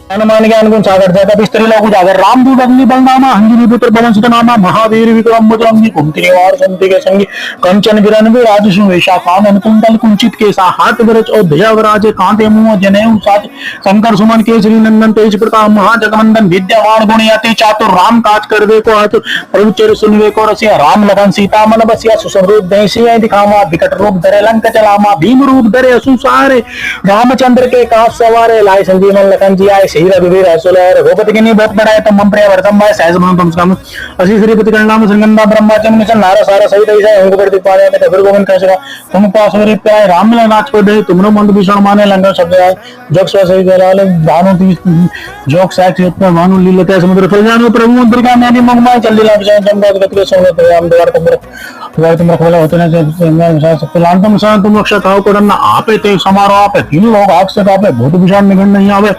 हनुमान ज्ञान गुण सागर जगत स्त्रीलोक उजागर रामदूत अग्नि बलनामा अंजनी पुत्र पवन सुत नामा महावीर विक्रम बजरंगी कुंती निवार संति के संगी कंचन गिरन विराज सुवेशा कानन कुंडल कुंचित केसा हाथ विरच और ध्वजा विराजे कांते मुंह जनेऊ साज शंकर सुमन केसरी नंदन तेज प्रताप महाजगवंदन विद्यावान गुण अति चातुर राम काज करवे को हाथ प्रभु चर सुनवे को रसिया राम लखन सीता मन बसिया सुसरूप देसिया दिखावा विकट रूप धरे लंक चलामा भीम रूप धरे असु सहारे रामचंद्र के काज सवारे लाए संजीवन लखन जी आए श्री रघुवीर असुलर रघुपति के बहुत बड़ा है तम प्रिय वर्तम भाई सहज मन तुम सम असी श्रीपति गणनाम श्रीगंधा ब्रह्माचम मिशन नारा सारा सहित ऐसा अंग पर पाया में फिर गोविंद कैसे तुम पास मेरे प्यारे राम मिला नाच को दे तुमरो मंद भीषण माने लंगर शब्द आए जोग स्व सही गलाले भानु ती जोग साक्ष इतना भानु लीलते समुद्र फल जानो प्रभु मंत्र का मैंने मंगमाय चल दिला विजय जमगा गति सोने तो हम द्वार तुम खोला होते ना सत्यलान तुम सा तुम रक्षा खाओ को आपे ते समारोह आपे तीन लोग आग से आपे भूत विषाण निगम नहीं आवे